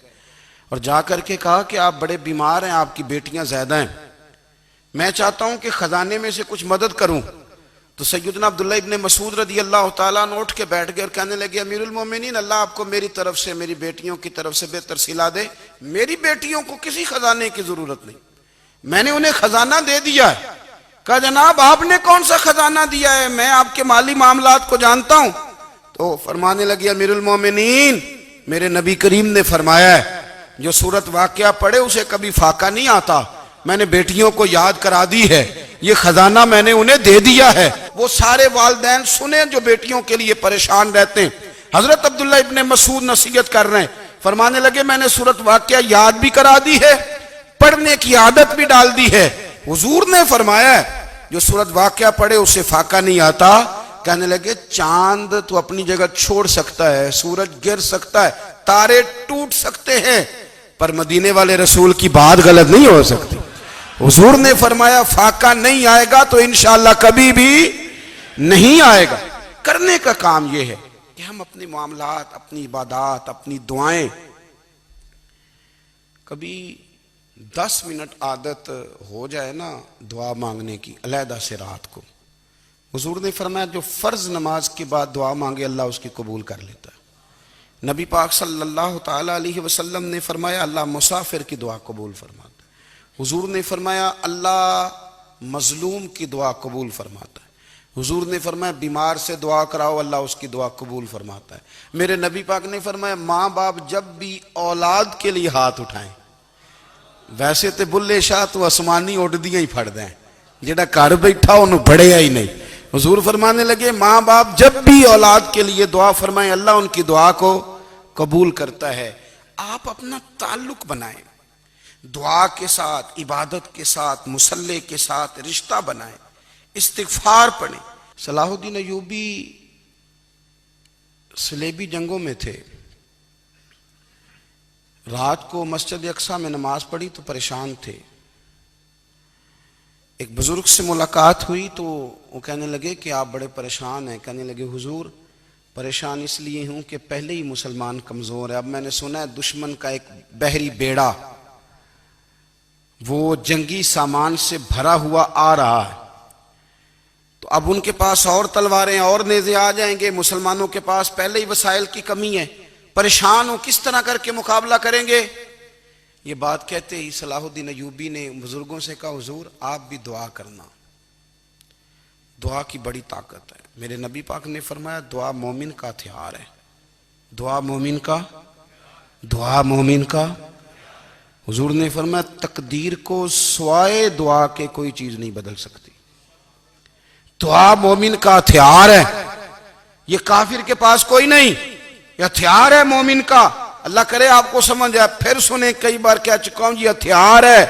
Speaker 1: اور جا کر کے کہا کہ آپ بڑے بیمار ہیں، آپ کی بیٹیاں زیادہ ہیں، میں چاہتا ہوں کہ خزانے میں سے کچھ مدد کروں۔ تو سیدنا عبداللہ ابن مسعود رضی اللہ تعالیٰ عنہ اٹھ کے بیٹھ گئے اور کہنے لگے امیر المومنین، اللہ آپ کو میری طرف سے میری بیٹیوں کی طرف سے بہتر صلہ دے، میری بیٹیوں کو کسی خزانے کی ضرورت نہیں، میں نے انہیں خزانہ دے دیا ہے۔ کہا جناب آپ نے کون سا خزانہ دیا ہے، میں آپ کے مالی معاملات کو جانتا ہوں۔ تو فرمانے لگے امیر المومنین، میرے نبی کریم نے فرمایا ہے جو سورت واقعہ پڑھے اسے کبھی فاقہ نہیں آتا، میں نے بیٹیوں کو یاد کرا دی ہے، یہ خزانہ میں نے انہیں دے دیا ہے۔ وہ سارے والدین سنیں جو بیٹیوں کے لیے پریشان رہتے ہیں۔ حضرت عبداللہ ابن مسعود نصیحت کر رہے ہیں، فرمانے لگے میں نے سورت واقعہ یاد بھی کرا دی ہے، پڑھنے کی عادت بھی ڈال دی ہے۔ حضور نے فرمایا ہے جو سورت واقعہ پڑھے اسے فاقہ نہیں آتا۔ کہنے لگے چاند تو اپنی جگہ چھوڑ سکتا ہے، سورج گر سکتا ہے، تارے ٹوٹ سکتے ہیں، پر مدینے والے رسول کی بات غلط نہیں ہو سکتی۔ حضور نے فرمایا فاقہ نہیں آئے گا تو انشاءاللہ کبھی بھی نہیں آئے گا۔ کرنے کا کام یہ ہے کہ ہم اپنے معاملات، اپنی عبادات، اپنی دعائیں کبھی 10 منٹ عادت ہو جائے نا دعا مانگنے کی علیحدہ سے رات کو۔ حضور نے فرمایا جو فرض نماز کے بعد دعا مانگے اللہ اس کی قبول کر لیتا ہے۔ نبی پاک صلی اللہ تعالیٰ علیہ وسلم نے فرمایا اللہ مسافر کی دعا قبول فرماتا ہے۔ حضور نے فرمایا اللہ مظلوم کی دعا قبول فرماتا ہے۔ حضور نے فرمایا بیمار سے دعا کراؤ اللہ اس کی دعا قبول فرماتا ہے۔ میرے نبی پاک نے فرمایا ماں باپ جب بھی اولاد کے لیے ہاتھ اٹھائیں، ویسے تے بلے شاہ تو آسمانی اڈ دیاں ہی پھڑ دیں، جڑا گھر بیٹھا انہوں بڑھیا ہی نہیں۔ حضور فرمانے لگے ماں باپ جب بھی اولاد کے لیے دعا فرمائیں اللہ ان کی دعا کو قبول کرتا ہے۔ آپ اپنا تعلق بنائیں، دعا کے ساتھ، عبادت کے ساتھ، مصلی کے ساتھ رشتہ بنائیں، استغفار پڑھیں۔ صلاح الدین ایوبی صلیبی جنگوں میں تھے، رات کو مسجد اقصیٰ میں نماز پڑھی تو پریشان تھے۔ ایک بزرگ سے ملاقات ہوئی تو وہ کہنے لگے کہ آپ بڑے پریشان ہیں۔ کہنے لگے حضور پریشان اس لیے ہوں کہ پہلے ہی مسلمان کمزور ہے، اب میں نے سنا ہے دشمن کا ایک بحری بیڑا وہ جنگی سامان سے بھرا ہوا آ رہا ہے، تو اب ان کے پاس اور تلواریں اور نیزے آ جائیں گے، مسلمانوں کے پاس پہلے ہی وسائل کی کمی ہے، پریشان ہوں کس طرح کر کے مقابلہ کریں گے۔ یہ بات کہتے ہی صلاح الدین ایوبی نے بزرگوں سے کہا حضور آپ بھی دعا کرنا، دعا کی بڑی طاقت ہے۔ میرے نبی پاک نے فرمایا دعا مومن کا ہتھیار ہے، دعا مومن کا۔ حضور نے فرمایا تقدیر کو سوائے دعا کے کوئی چیز نہیں بدل سکتی، دعا مومن کا ہتھیار ہے، یہ کافر کے پاس کوئی نہیں، یہ ہتھیار ہے مومن کا۔ اللہ کرے آپ کو سمجھ آئے، پھر سنیں کئی بار کہہ چکا ہوں یہ ہتھیار ہے۔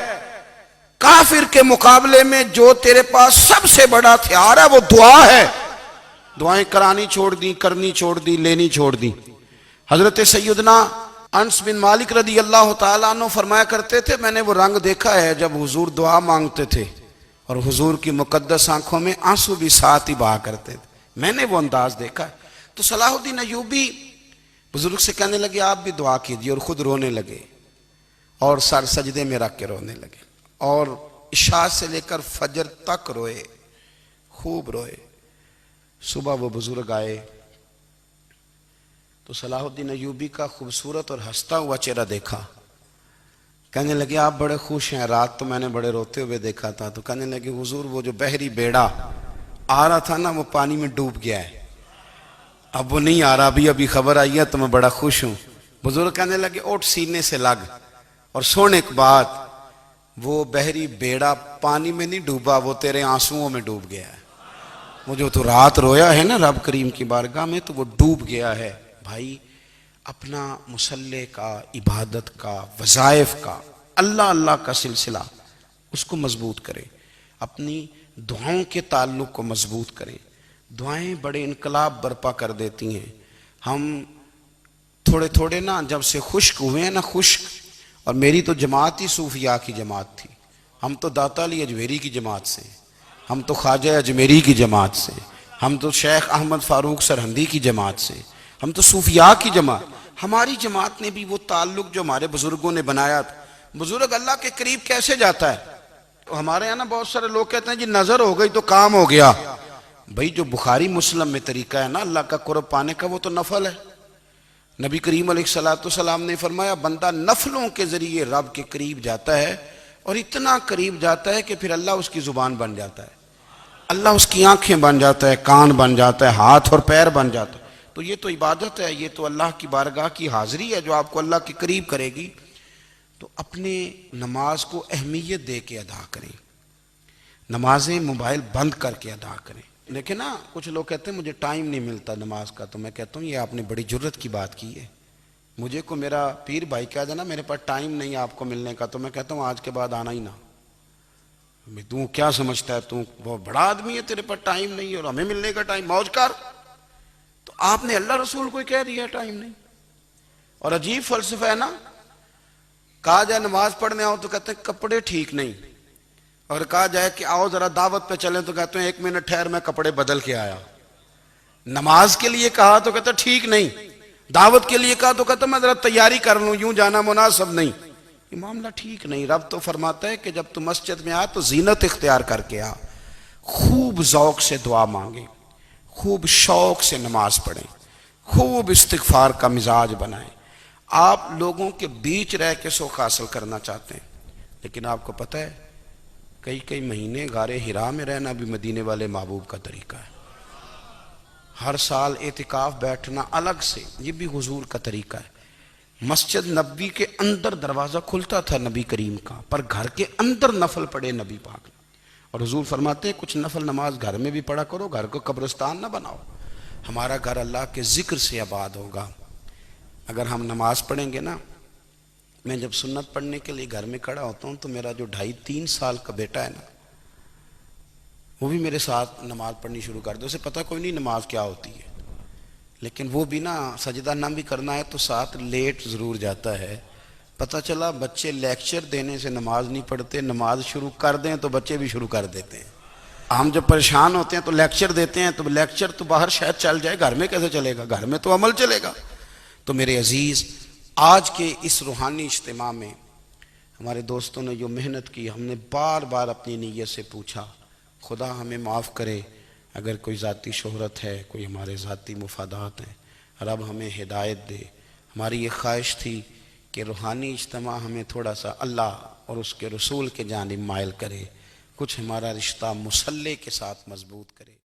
Speaker 1: کافر کے مقابلے میں جو تیرے پاس سب سے بڑا ہتھیار ہے وہ دعا ہے۔ دعائیں کرانی چھوڑ دی، کرنی چھوڑ دی، لینی چھوڑ دی۔ حضرت سیدنا انس بن مالک رضی اللہ تعالیٰ عنہ فرمایا کرتے تھے میں نے وہ رنگ دیکھا ہے جب حضور دعا مانگتے تھے اور حضور کی مقدس آنکھوں میں آنسو بھی ساتھ ہی بہا کرتے تھے، میں نے وہ انداز دیکھا ہے۔ تو صلاح الدین ایوبی بزرگ سے کہنے لگے آپ بھی دعا کیجیے، اور خود رونے لگے اور سر سجدے میں رکھ کے رونے لگے، اور عشاء سے لے کر فجر تک روئے، خوب روئے۔ صبح وہ بزرگ آئے تو صلاح الدین ایوبی کا خوبصورت اور ہنستا ہوا چہرہ دیکھا، کہنے لگے آپ بڑے خوش ہیں، رات تو میں نے بڑے روتے ہوئے دیکھا تھا۔ تو کہنے لگے حضور وہ جو بحری بیڑا آ رہا تھا نا وہ پانی میں ڈوب گیا ہے، اب وہ نہیں آ رہا، ابھی خبر آئی ہے تو میں بڑا خوش ہوں۔ بزرگ کہنے لگے اٹھ سینے سے لگ، اور سن ایک بات، وہ بحری بیڑا پانی میں نہیں ڈوبا، وہ تیرے آنسوؤں میں ڈوب گیا ہے۔ وہ جو تو رات رویا ہے نا رب کریم کی بارگاہ میں تو وہ ڈوب گیا ہے۔ بھائی اپنا مصلی کا، عبادت کا، وظائف کا، اللہ اللہ کا سلسلہ اس کو مضبوط کریں، اپنی دعاؤں کے تعلق کو مضبوط کریں۔ دعائیں بڑے انقلاب برپا کر دیتی ہیں۔ ہم تھوڑے تھوڑے نا جب سے خشک ہوئے ہیں نا، خشک، اور میری تو جماعت ہی صوفیاء کی جماعت تھی، ہم تو داتا علی اجمیری کی جماعت سے، ہم تو خواجہ اجمیری کی جماعت سے، ہم تو شیخ احمد فاروق سرہندی کی جماعت سے، ہم تو صوفیاء کی جماعت۔ ہماری جماعت نے بھی وہ تعلق جو ہمارے بزرگوں نے بنایا تھا۔ بزرگ اللہ کے قریب کیسے جاتا ہے؟ تو ہمارے یہاں نا بہت سارے لوگ کہتے ہیں جی نظر ہو گئی تو کام ہو گیا۔ بھئی جو بخاری مسلم میں طریقہ ہے نا اللہ کا قرب پانے کا، وہ تو نفل ہے۔ نبی کریم علیہ السلام نے فرمایا بندہ نفلوں کے ذریعے رب کے قریب جاتا ہے، اور اتنا قریب جاتا ہے کہ پھر اللہ اس کی زبان بن جاتا ہے، اللہ اس کی آنکھیں بن جاتا ہے، کان بن جاتا ہے، ہاتھ اور پیر بن جاتا ہے۔ تو یہ تو عبادت ہے، یہ تو اللہ کی بارگاہ کی حاضری ہے جو آپ کو اللہ کے قریب کرے گی۔ تو اپنے نماز کو اہمیت دے کے ادا کریں، نمازیں موبائل بند کر کے ادا کریں۔ لیکن نا کچھ لوگ کہتے ہیں مجھے ٹائم نہیں ملتا نماز کا، تو میں کہتا ہوں یہ آپ نے بڑی جرت کی بات کی ہے۔ مجھے کو میرا پیر بھائی کہہ دینا میرے پاس ٹائم نہیں آپ کو ملنے کا، تو میں کہتا ہوں آج کے بعد آنا ہی نہ۔ تو کیا سمجھتا ہے، تو وہ بڑا آدمی ہے، تیرے پاس ٹائم نہیں اور ہمیں ملنے کا ٹائم، موج کر۔ تو آپ نے اللہ رسول کو کہہ دیا ٹائم نہیں۔ اور عجیب فلسفہ ہے نا، کہا جائے نماز پڑھنے آؤ تو کہتے ہیں کپڑے ٹھیک نہیں، اور کہا جائے کہ آؤ ذرا دعوت پہ چلیں تو کہتے ہیں 1 منٹ ٹھہر میں کپڑے بدل کے آیا۔ نماز کے لیے کہا تو کہتے ہیں ٹھیک نہیں، دعوت کے لیے کہا تو کہتے ہیں میں ذرا تیاری کر لوں، یوں جانا مناسب نہیں۔ یہ معاملہ ٹھیک نہیں۔ رب تو فرماتا ہے کہ جب تو مسجد میں آ تو زینت اختیار کر کے آ، خوب ذوق سے دعا مانگیں، خوب شوق سے نماز پڑھیں، خوب استغفار کا مزاج بنائیں۔ آپ لوگوں کے بیچ رہ کے سوکھ حاصل کرنا چاہتے ہیں، لیکن آپ کو پتہ ہے کئی مہینے غار حرا میں رہنا بھی مدینے والے محبوب کا طریقہ ہے۔ ہر سال اعتکاف بیٹھنا الگ سے، یہ بھی حضور کا طریقہ ہے۔ مسجد نبوی کے اندر دروازہ کھلتا تھا نبی کریم کا، پر گھر کے اندر نفل پڑے نبی پاک نے۔ اور حضور فرماتے ہیں کچھ نفل نماز گھر میں بھی پڑھا کرو، گھر کو قبرستان نہ بناؤ۔ ہمارا گھر اللہ کے ذکر سے آباد ہوگا اگر ہم نماز پڑھیں گے نا۔ میں جب سنت پڑھنے کے لیے گھر میں کھڑا ہوتا ہوں تو میرا جو 2.5-3 سال کا بیٹا ہے نا، وہ بھی میرے ساتھ نماز پڑھنی شروع کر دے۔ اسے پتہ کوئی نہیں نماز کیا ہوتی ہے، لیکن وہ بھی نا سجدہ نہ بھی کرنا ہے تو ساتھ لیٹ ضرور جاتا ہے۔ پتہ چلا بچے لیکچر دینے سے نماز نہیں پڑھتے، نماز شروع کر دیں تو بچے بھی شروع کر دیتے ہیں۔ ہم جب پریشان ہوتے ہیں تو لیکچر دیتے ہیں، تو لیکچر تو باہر شاید چل جائے، گھر میں کیسے چلے گا؟ گھر میں تو عمل چلے گا۔ تو میرے عزیز، آج کے اس روحانی اجتماع میں ہمارے دوستوں نے جو محنت کی، ہم نے بار بار اپنی نیت سے پوچھا خدا ہمیں معاف کرے اگر کوئی ذاتی شہرت ہے، کوئی ہمارے ذاتی مفادات ہیں، رب ہمیں ہدایت دے۔ ہماری یہ خواہش تھی کہ روحانی اجتماع ہمیں تھوڑا سا اللہ اور اس کے رسول کے جانب مائل کرے، کچھ ہمارا رشتہ مصلی کے ساتھ مضبوط کرے۔